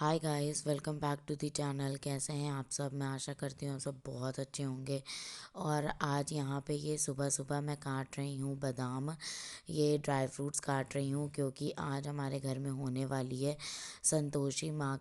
Hi guys, welcome back to the channel. कैसे हैं आप सब? मैं आशा करती हूँ आप सब बहुत अच्छे होंगे। और आज यहाँ पे ये सुबह सुबह मैं काट रही हूँ बादाम। ये ड्राई फ्रूट्स काट रही हूँ क्योंकि आज हमारे घर में होने वाली है संतोषी माता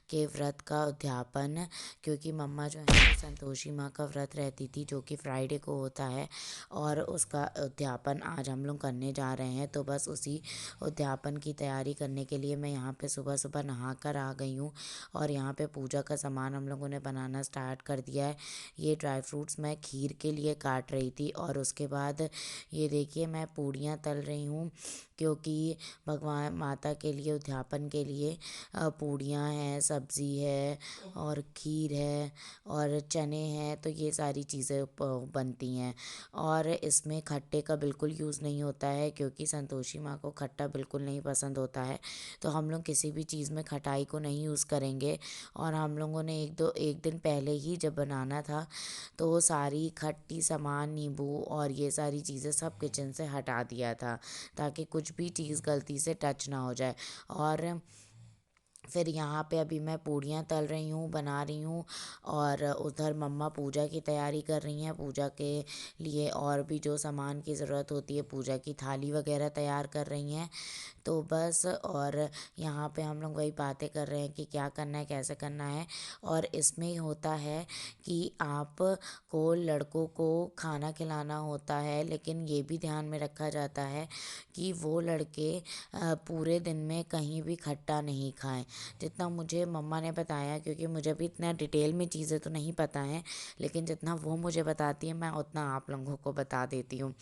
के व्रत का उद्यापन। क्योंकि मम्मा जो है संतोषी माँ का व्रत रहती थी, जो कि फ्राइडे को होता है, और उसका उद्यापन आज हम लोग करने जा रहे हैं। तो बस उसी उद्यापन की तैयारी करने के लिए मैं यहाँ पे सुबह सुबह नहा कर आ गई हूँ। और यहाँ पे पूजा का सामान हम लोगों ने बनाना स्टार्ट कर दिया है। ये ड्राई फ्रूट्स मैं खीर के लिए काट रही थी, और उसके बाद ये देखिए मैं पूड़ियाँ तल रही हूँ, क्योंकि भगवान माता के लिए उद्यापन के लिए पूड़ियाँ हैं, सब्ज़ी है और खीर है और चने हैं। तो ये सारी चीज़ें बनती हैं। और इसमें खट्टे का बिल्कुल यूज़ नहीं होता है, क्योंकि संतोषी माँ को खट्टा बिल्कुल नहीं पसंद होता है। तो हम लोग किसी भी चीज़ में खटाई को नहीं यूज़ करेंगे। और हम लोगों ने एक दिन पहले ही जब बनाना था, तो वो सारी खट्टी सामान, नींबू और ये सारी चीज़ें सब किचन से हटा दिया था, ताकि कुछ भी चीज़ गलती से टच ना हो जाए। और फिर यहाँ पे अभी मैं पूड़ियाँ तल रही हूँ, बना रही हूँ। और उधर मम्मा पूजा की तैयारी कर रही हैं। पूजा के लिए और भी जो सामान की ज़रूरत होती है, पूजा की थाली वगैरह तैयार कर रही हैं। तो बस, और यहाँ पे हम लोग वही बातें कर रहे हैं कि क्या करना है, कैसे करना है। और इसमें होता है कि आप को लड़कों को खाना खिलाना होता है, लेकिन ये भी ध्यान में रखा जाता है कि वो लड़के पूरे दिन में कहीं भी खट्टा नहीं खाएं। जितना मुझे मम्मा ने बताया, क्योंकि मुझे भी इतना डिटेल में चीज़ें तो नहीं पता हैं, लेकिन जितना वो मुझे बताती है मैं उतना आप लोगों को बता देती हूँ।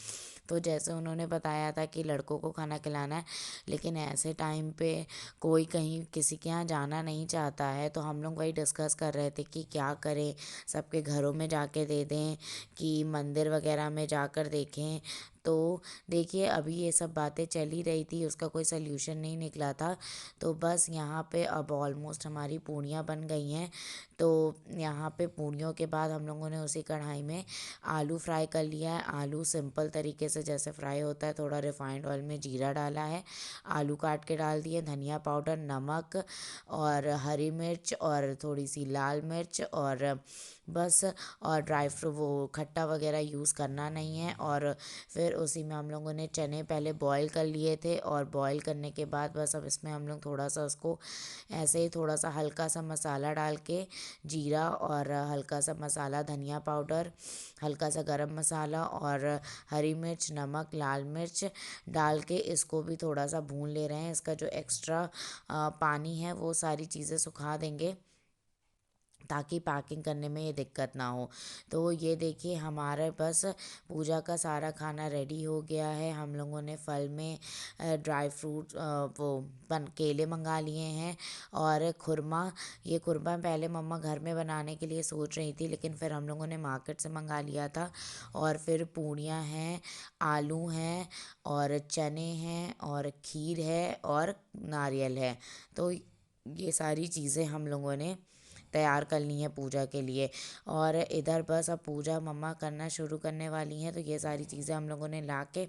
तो जैसे उन्होंने बताया था कि लड़कों को खाना खिलाना है, लेकिन ऐसे टाइम पे कोई कहीं किसी के यहाँ जाना नहीं चाहता है। तो हम लोग वही डिस्कस कर रहे थे कि क्या करें, सबके घरों में जाके दे दें कि मंदिर वगैरह में जाकर देखें। तो देखिए, अभी ये सब बातें चल ही रही थी, उसका कोई सल्यूशन नहीं निकला था। तो बस यहाँ पे अब ऑलमोस्ट हमारी पूड़ियाँ बन गई हैं। तो यहाँ पे पूड़ियों के बाद हम लोगों ने उसी कढ़ाई में आलू फ्राई कर लिया है। आलू सिंपल तरीके से जैसे फ्राई होता है, थोड़ा रिफाइंड ऑयल में जीरा डाला है, आलू काट के डाल दिए, धनिया पाउडर, नमक और हरी मिर्च और थोड़ी सी लाल मिर्च, और बस। और ड्राई फ्रूट वो खट्टा वगैरह यूज़ करना नहीं है। और फिर उसी में हम लोगों ने चने पहले बॉईल कर लिए थे, और बॉईल करने के बाद बस अब इसमें हम लोग थोड़ा सा उसको ऐसे ही थोड़ा सा हल्का सा मसाला डाल के, जीरा और हल्का सा मसाला धनिया पाउडर, हल्का सा गरम मसाला और हरी मिर्च, नमक, लाल मिर्च डाल के इसको भी थोड़ा सा भून ले रहे हैं। इसका जो एक्स्ट्रा पानी है वो सारी चीज़ें सुखा देंगे, ताकि पैकिंग करने में ये दिक्कत ना हो। तो ये देखिए हमारे बस पूजा का सारा खाना रेडी हो गया है। हम लोगों ने फल में ड्राई फ्रूट वो बन केले मंगा लिए हैं, और खुरमा। ये खुरमा पहले मम्मा घर में बनाने के लिए सोच रही थी, लेकिन फिर हम लोगों ने मार्केट से मंगा लिया था। और फिर पूड़ियाँ हैं, आलू हैं और चने हैं और खीर है और नारियल है। तो ये सारी चीज़ें हम लोगों ने तैयार कर ली हैं पूजा के लिए। और इधर बस अब पूजा मम्मा करना शुरू करने वाली हैं। तो ये सारी चीज़ें हम लोगों ने ला के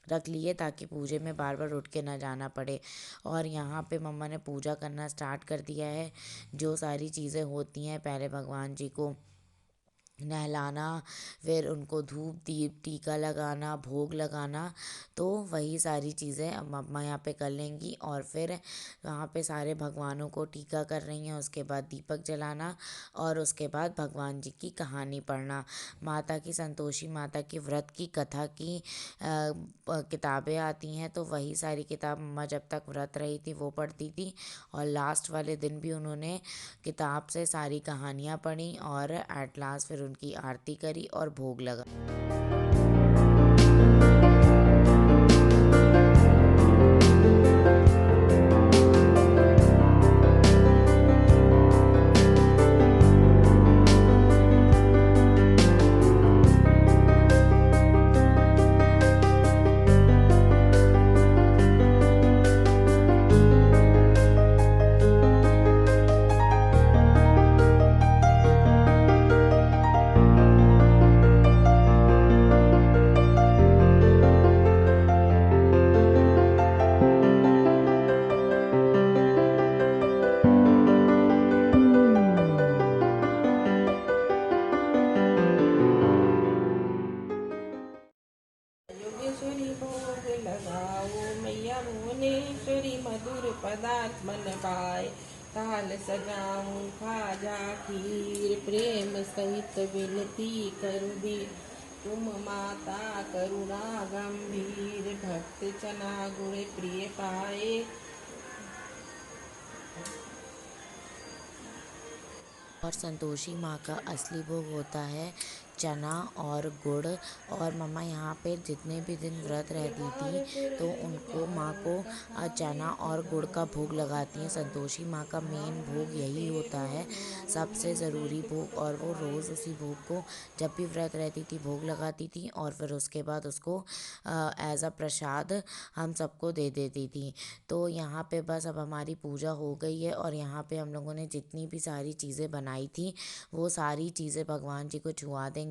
रख ली है, ताकि पूजे में बार बार उठ के ना जाना पड़े। और यहाँ पे मम्मा ने पूजा करना स्टार्ट कर दिया है। जो सारी चीज़ें होती हैं, पहले भगवान जी को नहलाना, फिर उनको धूप दीप टीका लगाना, भोग लगाना। तो वही सारी चीज़ें अब मम्मा यहाँ पे कर लेंगी। और फिर वहाँ पे सारे भगवानों को टीका कर रही हैं। उसके बाद दीपक जलाना, और उसके बाद भगवान जी की कहानी पढ़ना। माता की, संतोषी माता की व्रत की कथा की किताबें आती हैं, तो वही सारी किताब मम्मा जब तक व्रत रही थी वो पढ़ती थी। और लास्ट वाले दिन भी उन्होंने किताब से सारी कहानियाँ पढ़ी, और एट लास्ट फिर उनकी आरती करी और भोग लगा। नाथ मन भाए, ताल सजाऊं खाजा खीर, प्रेम सहित विनती करु धीर, तुम माता करुणा गंभीर, भक्त चना गुण प्रिय पाए। और संतोषी माँ का असली भोग होता है चना और गुड़। और मम्मा यहाँ पे जितने भी दिन व्रत रहती थी तो उनको माँ को चना और गुड़ का भोग लगाती हैं। संतोषी माँ का मेन भोग यही होता है, सबसे ज़रूरी भोग। और वो रोज़ उसी भोग को जब भी व्रत रहती थी भोग लगाती थी और फिर उसके बाद उसको एज अ प्रसाद हम सबको दे देती थी। तो यहाँ पे बस अब हमारी पूजा हो गई है और यहाँ पे हम लोगों ने जितनी भी सारी चीज़ें बनाई थी वो सारी चीज़ें भगवान जी को छुआ देंगे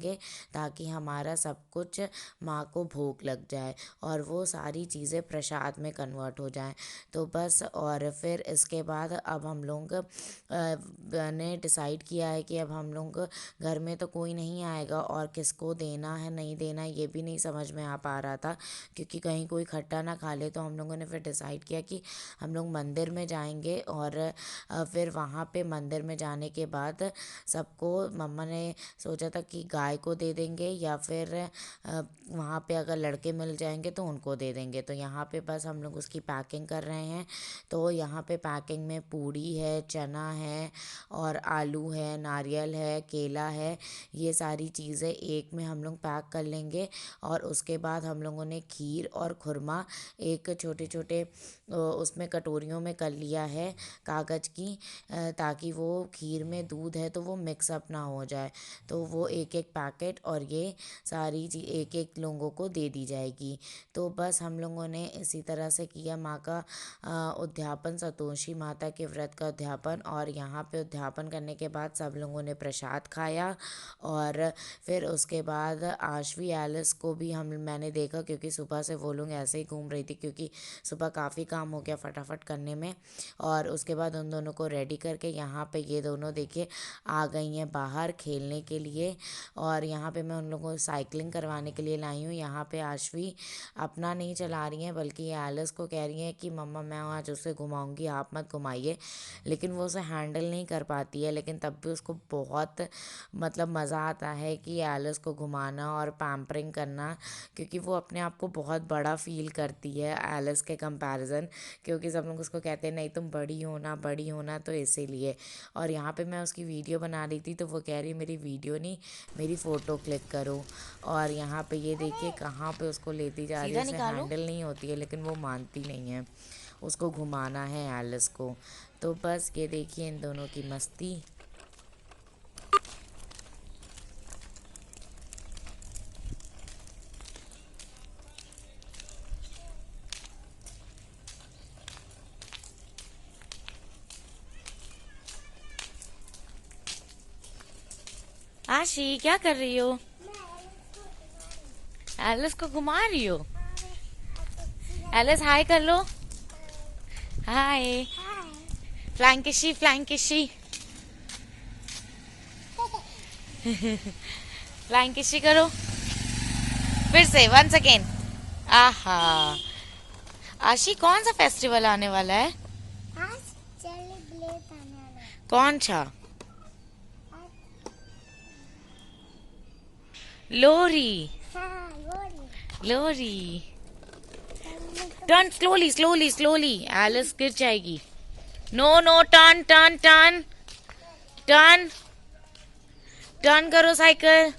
ताकि हमारा सब कुछ माँ को भोग लग जाए और वो सारी चीज़ें प्रसाद में कन्वर्ट हो जाएं। तो बस और फिर इसके बाद अब हम लोग ने डिसाइड किया है कि अब हम लोग घर में तो कोई नहीं आएगा और किसको देना है नहीं देना ये भी नहीं समझ में आ पा रहा था, क्योंकि कहीं कोई खट्टा ना खा ले। तो हम लोगों ने फिर डिसाइड किया कि हम लोग मंदिर में जाएंगे और फिर वहाँ पे मंदिर में जाने के बाद सबको मम्मा ने सोचा था कि गाय को दे देंगे या फिर वहाँ पे अगर लड़के मिल जाएंगे तो उनको दे देंगे। तो यहाँ पे बस हम लोग उसकी पैकिंग कर रहे हैं। तो यहाँ पे पैकिंग में पूड़ी है, चना है और आलू है, नारियल है, केला है, ये सारी चीज़ें एक में हम लोग पैक कर लेंगे। और उसके बाद हम लोगों ने खीर और खुरमा एक छोटे छोटे उसमें कटोरियों में कर लिया है कागज़ की, ताकि वो खीर में दूध है तो वो मिक्सअप ना हो जाए। तो वो एक एक पैकेट और ये सारी चीज़ एक एक लोगों को दे दी जाएगी। तो बस हम लोगों ने इसी तरह से किया माँ का उद्यापन, संतोषी माता के व्रत का उद्यापन। और यहाँ पे उद्यापन करने के बाद सब लोगों ने प्रसाद खाया और फिर उसके बाद आशवी एलिस को भी मैंने देखा, क्योंकि सुबह से वो लोग ऐसे ही घूम रही थी क्योंकि सुबह काफ़ी काम हो गया फटाफट करने में। और उसके बाद उन दोनों को रेडी करके यहाँ पे ये दोनों देखिए आ गई हैं बाहर खेलने के लिए। और यहाँ पे मैं उन लोगों को साइकिलिंग करवाने के लिए लाई हूँ। यहाँ पे आशवी अपना नहीं चला रही हैं बल्कि ये एलिस को कह रही हैं कि मम्मा मैं आज उसे घुमाऊंगी, आप मत घुमाइए। लेकिन वो उसे हैंडल नहीं कर पाती है, लेकिन तब भी उसको बहुत मतलब मज़ा आता है कि एलिस को घुमाना और पैम्परिंग करना, क्योंकि वो अपने आप को बहुत बड़ा फील करती है एलिस के कंपैरिजन। क्योंकि सब लोग उसको कहते हैं नहीं तुम बड़ी होना, तो इसीलिए। और यहाँ पे मैं उसकी वीडियो बना रही थी तो वो कह रही मेरी वीडियो नहीं मेरी फ़ोटो क्लिक करो। और यहाँ पे ये देखिए कहाँ पे उसको लेती जा रही है, उसे हैंडल नहीं होती है लेकिन वो मानती नहीं है, उसको घुमाना है एलिस को। तो बस ये देखिए इन दोनों की मस्ती। आशी क्या कर रही हो? एलिस को घुमा रही हो? एलिस हाय कर लो, hi. Flying kissy, flying kissy. Flying kissy करो फिर से, वंस अगेन। आहा, आशी कौन सा फेस्टिवल आने वाला है? आज सेलिब्रेट आने वाला है। कौन सा? आज लोरी। हाँ लोरी। लोरी। Turn slowly slowly slowly, Alice गिर जाएगी। No no, turn turn turn turn turn करो साइकिल।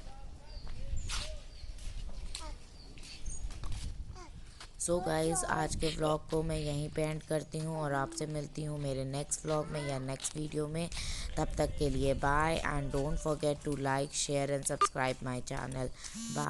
सो गाइज़ आज के व्लॉग को मैं यहीं पे एंड करती हूँ और आपसे मिलती हूँ मेरे नेक्स्ट व्लॉग में या नेक्स्ट वीडियो में। तब तक के लिए bye and don't forget to like share and subscribe my channel. Bye.